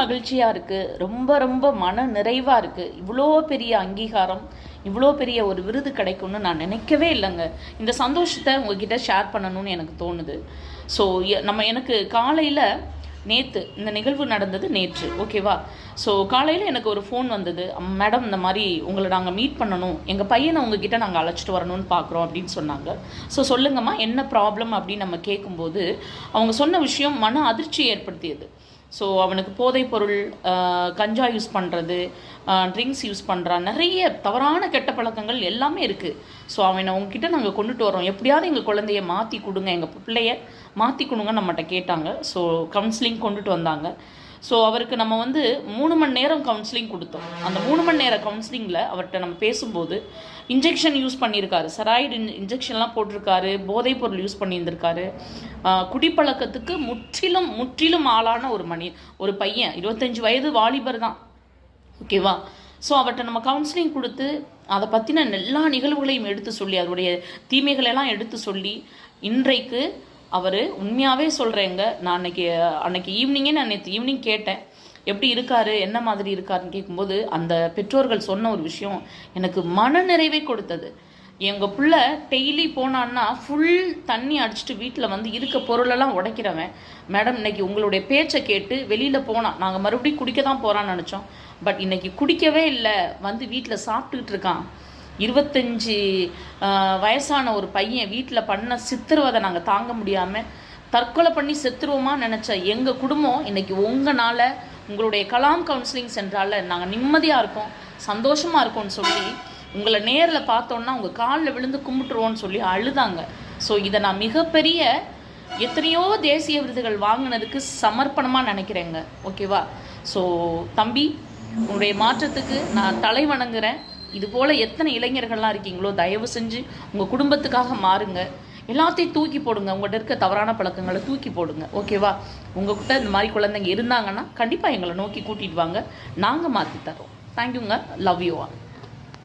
மகிழ்ச்சியாக இருக்குது. ரொம்ப ரொம்ப மன நிறைவாக இருக்குது. இவ்வளோ பெரிய அங்கீகாரம், இவ்வளோ பெரிய ஒரு விருது கிடைக்கும்னு நான் நினைக்கவே இல்லைங்க. இந்த சந்தோஷத்தை உங்ககிட்ட ஷேர் பண்ணணும்னு எனக்கு தோணுது. ஸோ எனக்கு காலையில் நேற்று இந்த நிகழ்வு நடந்தது நேற்று, ஓகேவா? ஸோ காலையில் எனக்கு ஒரு ஃபோன் வந்தது. மேடம், இந்த மாதிரி உங்களை நாங்கள் மீட் பண்ணணும், எங்கள் பையனை உங்ககிட்ட நாங்கள் அழைச்சிட்டு வரணும்னு பார்க்குறோம் அப்படின்னு சொன்னாங்க. ஸோ சொல்லுங்கம்மா, என்ன ப்ராப்ளம் அப்படின்னு நம்ம கேட்கும்போது அவங்க சொன்ன விஷயம் மன அதிர்ச்சி ஏற்படுத்தியது. ஸோ அவனுக்கு போதைப்பொருள், கஞ்சா யூஸ் பண்ணுறது, ட்ரிங்க்ஸ் யூஸ் பண்ணுறான், நிறைய தவறான கெட்ட பழக்கங்கள் எல்லாமே இருக்குது. ஸோ அவனை உங்ககிட்ட நாங்கள் கொண்டுட்டு வரோம், எப்படியாவது எங்கள் குழந்தைய மாற்றி கொடுங்க, எங்கள் பிள்ளைய மாற்றி கொடுங்க நம்மகிட்ட கேட்டாங்க. ஸோ கவுன்சிலிங் கொண்டுட்டு வந்தாங்க. ஸோ அவருக்கு நம்ம 3 மணி நேரம் கவுன்சிலிங் கொடுத்தோம். அந்த 3 மணி நேர கவுன்சிலிங்கில் அவர்கிட்ட நம்ம பேசும்போது இன்ஜெக்ஷன் யூஸ் பண்ணியிருக்காரு, செராய்டு இன்ஜெக்ஷன்லாம் போட்டிருக்காரு, போதைப்பொருள் யூஸ் பண்ணியிருந்திருக்காரு, குடிப்பழக்கத்துக்கு முற்றிலும் ஆளான ஒரு பையன், 25 வயது வாலிபர் தான், ஓகேவா? ஸோ அவர்கிட்ட நம்ம கவுன்சிலிங் கொடுத்து அதை பற்றின எல்லா நிகழ்வுகளையும் எடுத்து சொல்லி, அதோடைய தீமைகளெல்லாம் எடுத்து சொல்லி, இன்றைக்கு அவர் உண்மையாகவே சொல்கிறேங்க, நான் அன்னைக்கு ஈவினிங்கே நான் நேற்று ஈவினிங் கேட்டேன், எப்படி இருக்காரு, என்ன மாதிரி இருக்காருன்னு கேட்கும்போது அந்த பெற்றோர்கள் சொன்ன ஒரு விஷயம் எனக்கு மன நிறைவை கொடுத்தது. எங்கள் பிள்ளை டெய்லி போனான்னா ஃபுல் தண்ணி அடிச்சுட்டு வீட்டில் இருக்க பொருளெல்லாம் உடைக்கிறவன், மேடம் இன்னைக்கு உங்களுடைய பேச்சை கேட்டு வெளியில் போனான், நாங்கள் மறுபடியும் குடிக்க தான் போகிறான்னு நினச்சோம், பட் இன்னைக்கு குடிக்கவே இல்லை, வீட்டில் சாப்பிட்டுக்கிட்டு இருக்கான். 25 வயசான ஒரு பையன் வீட்டில் பண்ண சித்திரவதை நாங்கள் தாங்க முடியாமல் தற்கொலை பண்ணி செத்துருவோமா நினச்ச எங்கள் குடும்பம் இன்னைக்கு உங்களால், உங்களுடைய கலாம் கவுன்சிலிங் சென்றால் நாங்கள் நிம்மதியாக இருக்கோம், சந்தோஷமாக இருக்கோம்னு சொல்லி உங்களை நேரில் பார்த்தோன்னா உங்கள் காலில் விழுந்து கும்பிட்டுருவோன்னு சொல்லி அழுதாங்க. ஸோ இதை நான் மிகப்பெரிய எத்தனையோ தேசிய விருதுகள் வாங்கினதுக்கு சமர்ப்பணமாக நினைக்கிறேங்க, ஓகேவா? ஸோ தம்பி, உங்களுடைய மாற்றத்துக்கு நான் தலை வணங்குறேன். இதுபோல் எத்தனை இளைஞர்கள்லாம் இருக்கீங்களோ தயவு செஞ்சு உங்கள் குடும்பத்துக்காக மாறுங்க, எல்லாத்தையும் தூக்கி போடுங்க, உங்கள்கிட்ட இருக்க தவறான பழக்கங்களை தூக்கி போடுங்க, ஓகேவா? உங்கள்கிட்ட இந்த மாதிரி குழந்தைங்க இருந்தாங்கன்னா கண்டிப்பாக எங்களை நோக்கி கூட்டிகிட்டு வாங்க, நாங்கள் மாற்றி தரோம். தேங்க்யூங்க, லவ் யூ ஆல்.